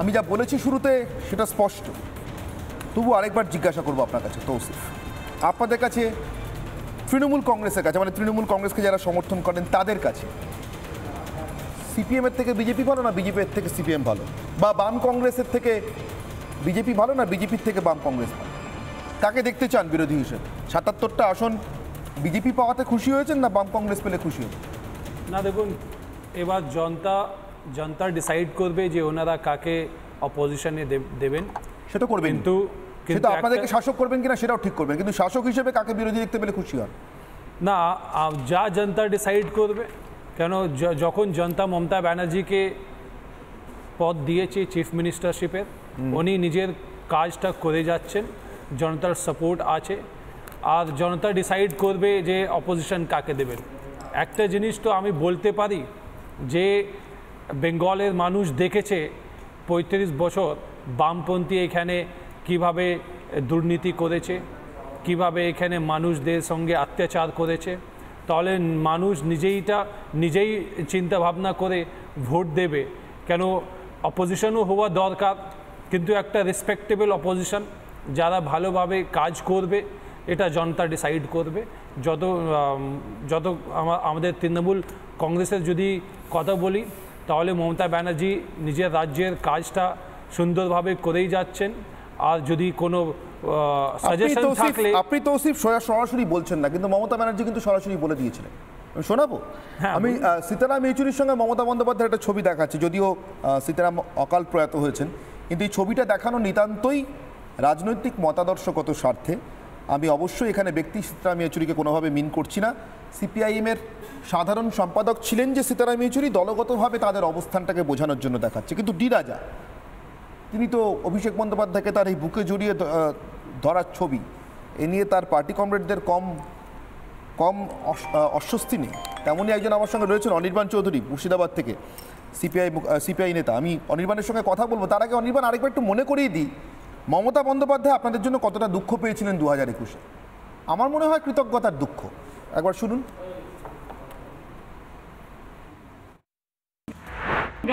আমি যা বলেছি শুরুতে সেটা স্পষ্ট, তবু আরেকবার জিজ্ঞাসা করবো আপনার কাছে তৌসিফ, আপনাদের কাছে তৃণমূল কংগ্রেসের কাছে, মানে তৃণমূল কংগ্রেসকে যারা সমর্থন করেন তাদের কাছে সিপিএমের থেকে বিজেপি ভালো না বিজেপির থেকে সিপিএম ভালো, বা বাম কংগ্রেসের থেকে বিজেপি ভালো না বিজেপির থেকে বাম কংগ্রেস ভালো? কাকে দেখতে চান বিরোধী হিসেবে? ৭৭টা আসন বিজেপি পাওয়াতে খুশি হয়েছেন না বাম কংগ্রেস পেলে খুশি হয়েছেন? না দেখুন, এবার জনতা ডিসাইড করবে যে ওনারা কাকে অপোজিশনে দেবেন, সেটা করবেন, কিন্তু সেটা আপনাদেরকে শাসক করবেন কিনা সেটাও ঠিক করবেন, কিন্তু শাসক হিসেবে কাকে বিরোধী দেখতে পেলে খুশি হন? না, যা জনতা ডিসাইড করবে। কেন, যখন জনতা মমতা ব্যানার্জিকে পদ দিয়েছে চিফ মিনিস্টারশিপের, উনি নিজের কাজটা করে যাচ্ছেন, জনতার সাপোর্ট আছে, আর জনতা ডিসাইড করবে যে অপোজিশন কাকে দেবেন। একটা জিনিস তো আমি বলতে পারি যে বেঙ্গলের মানুষ দেখেছে ৩৫ বছর বামপন্থী এখানে কিভাবে দুর্নীতি করেছে, কিভাবে এখানে মানুষদের সঙ্গে অত্যাচার করেছে। তাহলে মানুষ নিজেই চিন্তা ভাবনা করে ভোট দেবে। কেন, অপোজিশনও হওয়া দরকার, কিন্তু একটা রেসপেক্টেবল অপোজিশন যারা ভালোভাবে কাজ করবে, এটা জনতা ডিসাইড করবে। যত আমাদের তৃণমূল কংগ্রেসের যদি কথা বলি, তাহলে মমতা ব্যানার্জি নিজের রাজ্যের কাজটা সুন্দরভাবে করেই যাচ্ছেন। আর যদি কোনো সাজেশন থাকলে, আপনি তৌসিফ সরাসরি বলছেন না, কিন্তু মমতা ব্যানার্জি কিন্তু সরাসরি বলে দিয়েছিলেন। আমি শোনাবো। আমি সীতারাম ইয়েচুরির সঙ্গে মমতা বন্দ্যোপাধ্যায়ের একটা ছবি দেখাচ্ছি, যদিও সীতারাম অকাল প্রয়াত হয়েছেন, কিন্তু এই ছবিটা দেখানো নিতান্তই রাজনৈতিক মতাদর্শগত স্বার্থে। আমি অবশ্যই এখানে ব্যক্তি সীতারাম ইয়েচুরিকে কোনোভাবে মিন করছি না। সিপিআইএমের সাধারণ সম্পাদক ছিলেন যে সীতারাম ইয়েচুরি, দলগতভাবে তাদের অবস্থানটাকে বোঝানোর জন্য দেখাচ্ছে। কিন্তু ডি রাজা, তিনি তো অভিষেক বন্দ্যোপাধ্যায়কে তার এই বুকে জড়িয়ে ধরার ছবি, এ নিয়ে তার পার্টি কমরেডদের কম অস্বস্তি নেই। তেমনই একজন আমার সঙ্গে রয়েছেন অনির্বাণ চৌধুরী, মুর্শিদাবাদ থেকে সিপিআই নেতা। আমি অনির্বাণের সঙ্গে কথা বলবো, তার আগে অনির্বাণ আরেকবার একটু মনে করিয়ে দিই, মমতা বন্দ্যোপাধ্যায় আপনাদের জন্য কতটা দুঃখ পেয়েছিলেন 2021-এ। আমার মনে হয় কৃতজ্ঞতার দুঃখ। একবার শুনুন।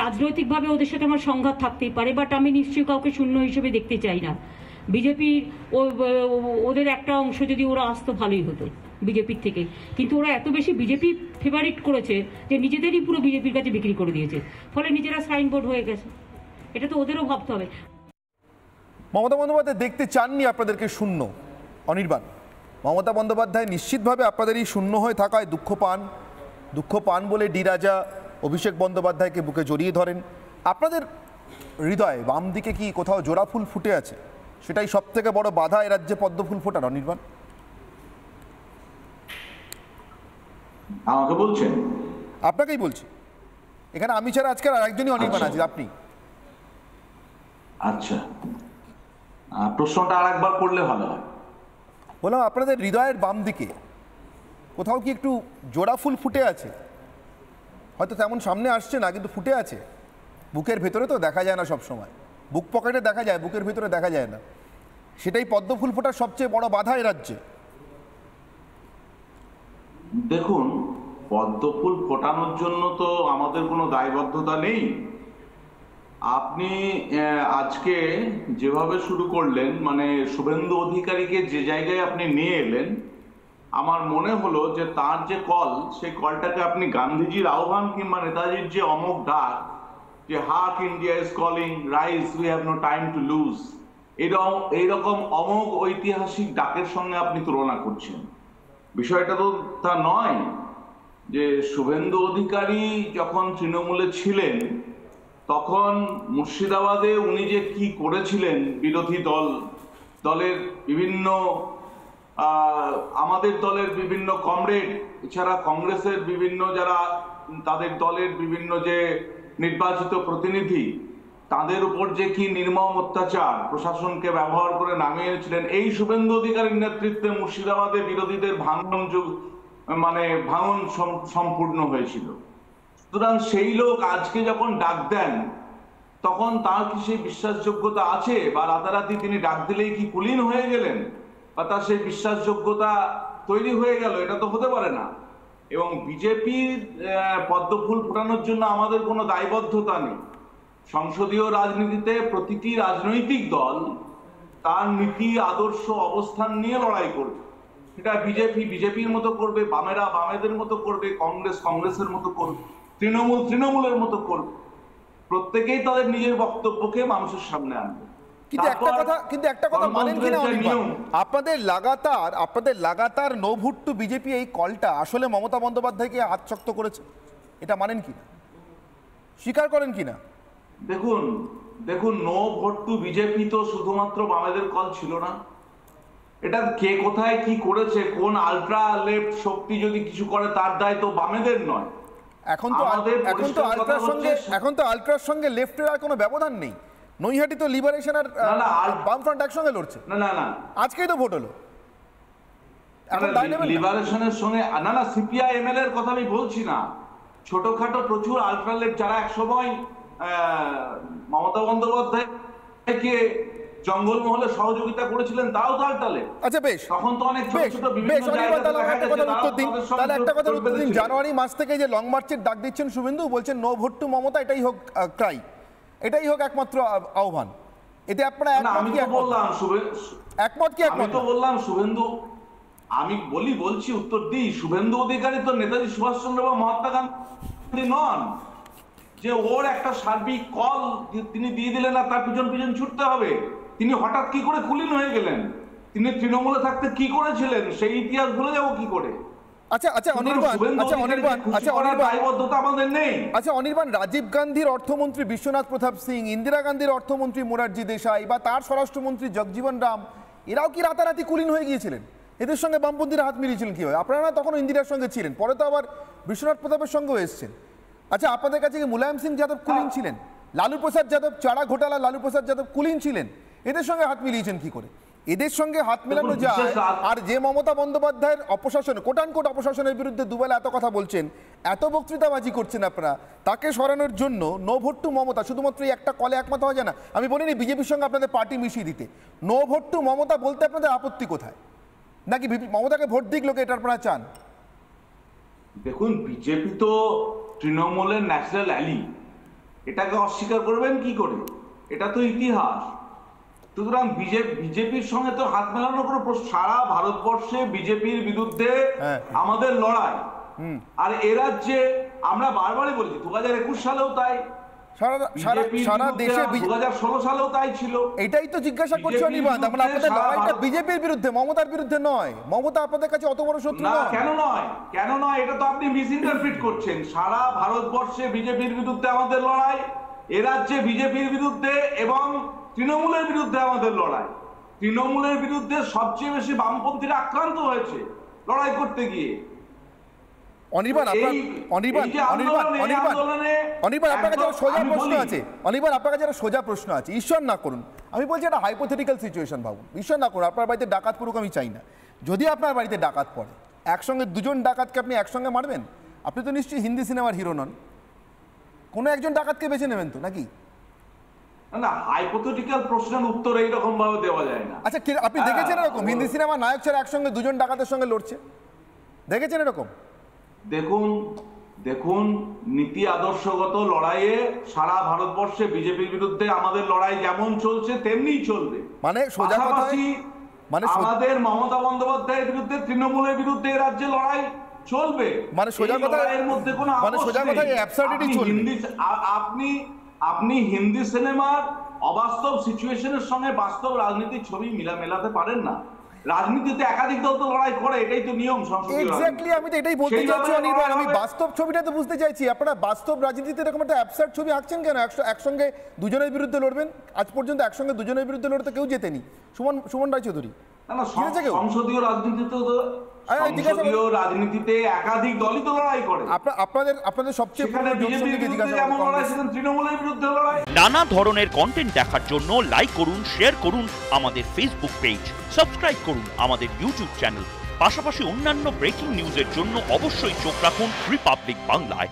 রাজনৈতিকভাবে ওদের সাথে আমার সংঘাত থাকতেই পারে, বাট আমি নিশ্চয়ই কাউকে শূন্য হিসেবে দেখতে চাই না। বিজেপির ওদের একটা অংশ যদি ওরা আসতো ভালোই হতো বিজেপির থেকে, কিন্তু ওরা এত বেশি বিজেপি ফেভারিট করেছে যে নিজেদেরই পুরো বিজেপির কাছে বিক্রি করে দিয়েছে, ফলে নিজেরা সাইনবোর্ড হয়ে গেছে। এটা তো ওদেরও ভাবতে হবে। মমতা বন্দ্যোপাধ্যায় দেখতে চাননি আপনাদেরকে শূন্য। অনির্বাণ, মমতা বন্দ্যোপাধ্যায় নিশ্চিতভাবে আপনাদের এই শূন্য হয়ে থাকায় দুঃখ পান বলে ডি রাজা অভিষেক বন্দ্যোপাধ্যায়কে বুকে জড়িয়ে ধরেন। আপনাদের হৃদয়ে বাম দিকে কি কোথাও জোড়া ফুল ফুটে আছে? সেটাই সব থেকে বড় বাধা এ রাজ্যে পদ্ম ফুল ফোটার। অনির্বাণ, আমাকে বলছেন? আপনাকেই বলছি। এখানে আমি ছাড়া আজকে আর একজনই অনির্বাণ আছে, আপনি। আচ্ছা, প্রশ্নটা আর একবার করলে ভালো হয়। বললাম আপনাদের হৃদয়ের বাম দিকে কোথাও কি একটু জোড়া ফুল ফুটে আছে? হয়তো তেমন সামনে আসছে না, কিন্তু ফুটে আছে। বুকের ভেতরে তো দেখা যায় না সব সময়, বুক পকেটে দেখা যায়, বুকের ভেতরে দেখা যায় না। সেটাই পদ্ম ফুল ফোটার সবচেয়ে বড় বাধা এ রাজ্যে। দেখুন, পদ্ম ফুল ফোটানোর জন্য তো আমাদের কোনো দায়বদ্ধতা নেই। আপনি আজকে যেভাবে শুরু করলেন, মানে শুভেন্দু অধিকারীকে যে জায়গায় আপনি নিয়ে এলেন, আমার মনে হলো যে তার যে কল, সেই কলটাকে আপনি গান্ধীজির আহ্বান কিংবা নেতাজির যে অমোঘ ডাক, যে hark India is calling, rise we have no time to lose, এইরকম অমোঘ ঐতিহাসিক ডাকের সঙ্গে আপনি তুলনা করছেন। বিষয়টা তো তা নয় যে শুভেন্দু অধিকারী যখন তৃণমূলে ছিলেন, তখন মুর্শিদাবাদে উনি যে কি করেছিলেন, বিরোধী দলের বিভিন্ন আমাদের দলের বিভিন্ন কমরেড, এছাড়া কংগ্রেসের বিভিন্ন যারা তাদের দলের বিভিন্ন যে নির্বাচিত প্রতিনিধি, তাদের উপর যে কি নির্মম অত্যাচার প্রশাসনকে ব্যবহার করে নামিয়েছিলেন, এই শুভেন্দু অধিকারীর নেতৃত্বে মুর্শিদাবাদে বিরোধীদের ভাঙন সম্পূর্ণ হয়েছিল। সুতরাং সেই লোক আজকে যখন ডাক দেন, তখন তার কি সেই বিশ্বাসযোগ্যতা আছে? বা রাতারাতি তিনি ডাক দিলেই কি কুলীন হয়ে গেলেন, বা তার সেই বিশ্বাসযোগ্যতা তৈরি হয়ে গেল? এটা তো হতে পারে না। এবং বিজেপির পদ্ম ফুল ফোটানোর জন্য আমাদের কোনো দায়বদ্ধতা নেই। সংসদীয় রাজনীতিতে প্রতিটি রাজনৈতিক দল তার নীতি আদর্শ অবস্থান নিয়ে লড়াই করবে। এটা বিজেপি বিজেপির মতো করবে, বামেরা বামেদের মতো করবে, কংগ্রেস কংগ্রেসের মতো করবে, তৃণমূল তৃণমূলের মতো করবে। প্রত্যেকেই তাদের নিজের বক্তব্যকে মানুষের সামনে আনবে। কিন্তু একটা কথা মানেন কিনা আপনাদের লাগাতার নো ভোট টু বিজেপি এই কলটা আসলে মমতা বন্দ্যোপাধ্যায়কে আত্মশক্ত করেছে, এটা মানেন কিনা, স্বীকার করেন কিনা? দেখুন নো ভোট টু বিজেপি তো শুধুমাত্র বামেদের কল ছিল না। এটা কে কোথায় কি করেছে, কোন আলট্রা লেফট শক্তি যদি কিছু করে তার দায় তো বামেদের নয়। এখন তো আলট্রার সঙ্গে লেফটের আর কোনো ব্যবধান নেই। নৈহাটি তো লিবারেশন আর বামফ্রন্ট একসঙ্গে লড়ছে। না আজকেই তো ভোট হলো। লিবারেশনের সঙ্গে না সিপিআই এমএল এর কথা আমি বলছি না, ছোটখাটো প্রচুর আলট্রা লেফট যারা একসময় মমতা বন্দ্যোপাধ্যায়কে জঙ্গলমহলে সহযোগিতা করেছিলেন, তাও তো আলট্রা লেফট। আচ্ছা বেশ, তখন তো অনেক ছোট ছোট বিভিন্ন একটা কথা উত্তর দিন। জানুয়ারি মাস থেকে যে লং মার্চের ডাক দিচ্ছেন শুভেন্দু, বলছেন নো ভোট টু মমতা, এটাই হোক ক্রাই, এটাই হোক একমাত্র আহ্বান। এতে আপনারা একমত কি? আমি তো বললাম শুভেন্দু, আমি বলছি উত্তর দিই, শুভেন্দু অধিকারী তো নেতাজি সুভাষচন্দ্র বা মহাত্মা গান্ধী নন যে ওর একটা সার্বিক কল তিনি দিয়ে দিলেন আর তার পিছন পিছন ছুটতে হবে। তিনি হঠাৎ কি করে কুলীন হয়ে গেলেন? তিনি তৃণমূলে থাকতে কি করেছিলেন সেই ইতিহাস ভুলে যাবো কি করে? অনির্বাণ, রাজীব গান্ধীর অর্থমন্ত্রী বিশ্বনাথ প্রতাপ সিং, ইন্দিরা গান্ধীর অর্থমন্ত্রী মোরারজি দেশাই বা তার স্বরাষ্ট্রমন্ত্রী জগজীবন রাম, এরাও কি রাতারাতি কুলীন হয়ে গিয়েছিলেন? এদের সঙ্গে বামপন্থীরা হাত মিলিয়েছিলেন কিভাবে? আপনারা তখন ইন্দিরার সঙ্গে ছিলেন, পরে তো আবার বিশ্বনাথ প্রতাপের সঙ্গেও এসছেন। আচ্ছা, আপনাদের কাছে কি মুলায়ম সিং যাদব কুলীন ছিলেন? লালু প্রসাদ যাদব, চারা ঘোটালা লালু প্রসাদ যাদব কুলীন ছিলেন? এদের সঙ্গে হাত মিলিয়েছেন কি করে? এদের সঙ্গে হাত মেলানো যায়? আর যে মমতা বন্দ্যোপাধ্যায়ের অপশাসন, কোটানকোট অপশাসনের বিরুদ্ধে দুবেলা এত কথা বলছেন, এত বক্তৃতাবাজি করছেন আপনারা, তাকে সরানোর জন্য নো ভোট টু মমতা শুধুমাত্র একটা কলে একমত হওয়া যায় না। আমি বলিনি বিজেপির সঙ্গে আপনাদের পার্টি মিশিয়ে দিতে, নো ভোট টু মমতা বলতে আপনাদের আপত্তি কোথায়? নাকি মমতাকে ভোট দিক লোকে, এটা আপনারা চান? দেখুন, বিজেপি তো তৃণমূলের ন্যাশনাল অ্যালি, এটাকে অস্বীকার করবেন কি করে? এটা তো ইতিহাস। সুতরাং বিজেপির সঙ্গে তো হাত মেলানোর কোনো প্রশ্ন। সারা ভারতবর্ষে বিজেপির বিরুদ্ধে আমাদের লড়াই, আর এ রাজ্যে আমরা বারবারই বলছি 2021 সালেও তাই, সারা দেশে 2016 সালেও তাই ছিল। এটাই তো জিজ্ঞাসা করছি অনির্বাণ, আমরা আপনাদের লড়াইটা বিজেপির বিরুদ্ধে, মমতার বিরুদ্ধে নয়। মমতা আপনাদের কাছে অত বড় শত্রু না। কেন নয়, এটা তো আপনি মিস ইন্টারপ্রিট করছেন। সারা ভারতবর্ষে বিজেপির বিরুদ্ধে আমাদের লড়াই, এ রাজ্যে বিজেপির বিরুদ্ধে এবং তৃণমূলের বিরুদ্ধে আমাদের লড়াই। তৃণমূলের বিরুদ্ধে সবচেয়ে বেশি বামপন্থীরা আক্রান্ত হয়েছে লড়াই করতে গিয়ে। অনির্বাণ, আপনার কাছে সোজা প্রশ্ন আছে। অনির্বাণ, আপনার কাছে একটা সোজা প্রশ্ন আছে। ঈশ্বর না করুন, আমি বলছি একটা হাইপোথেটিক্যাল সিচুয়েশন ভাবুন। ঈশ্বর না করুন, আপনার বাড়িতে ডাকাত পড়ুক, আমি চাই না। যদি আপনার বাড়িতে ডাকাত পড়ে, একসঙ্গে দুজন ডাকাতকে আপনি একসঙ্গে মারবেন? আপনি তো নিশ্চয়ই হিন্দি সিনেমার হিরো নন, কোনো একজন ডাকাতকে বেছে নেবেন তো, নাকি? না, হাইপোথেটিক্যাল প্রশ্নের উত্তর এইরকম ভাবে দেওয়া যায় না। আচ্ছা, আপনি দেখেছেন এরকম হিন্দি সিনেমা নায়ক ছাড়া একসঙ্গে দুজন ডাকাতের সঙ্গে লড়ছে? দেখেছেন এরকম? দেখুন নীতি আদর্শগত লড়াইয়ে সারা ভারতবর্ষে বিজেপির বিরুদ্ধে আমাদের লড়াই যেমন চলছে তেমনিই চলবে। মানে সোজা কথা, আমাদের মমতা বন্দ্যোপাধ্যায়ের বিরুদ্ধে তৃণমূলের বিরুদ্ধে এই রাজ্যে লড়াই চলবে। মানে সোজা কথা, এর মধ্যে কোনো অ্যাবসার্ডিটি চলবে। আপনি হিন্দি সিনেমার অবাস্তব সিচুয়েশনের সঙ্গে বাস্তব রাজনীতির ছবি মেলাতে পারেন না। রাজনীতিতে একাধিক দল তো লড়াই করে, এটাই তো নিয়ম সংসদীয়। এক্স্যাক্টলি, আমি তো এটাই বলতে চাইছি অনির্বাণ, আমি বাস্তব ছবিটা তো বুঝতে চাইছি। আপনারা বাস্তব রাজনীতিতে এরকম একটা অ্যাবসার্ড ছবি আঁকছেন কেন? একসঙ্গে দুজনের বিরুদ্ধে লড়বেন, আজ পর্যন্ত একসঙ্গে দুজনের বিরুদ্ধে লড়তে কেউ জেতেনি। সুমন রায়চৌধুরী, সংসদীয় রাজনীতিতে একাধিক দলই তো লড়াই করে। আপনাদের সবচেয়ে তৃণমূলের বিরুদ্ধে লড়াই। নানা ধরনের কন্টেন্ট দেখার জন্য লাইক করুন, শেয়ার করুন আমাদের ফেসবুক পেজ, সাবস্ক্রাইব করুন আমাদের ইউটিউব চ্যানেল। পাশাপাশি অন্যান্য ব্রেকিং নিউজের জন্য অবশ্যই চোখ রাখুন রিপাবলিক বাংলায়।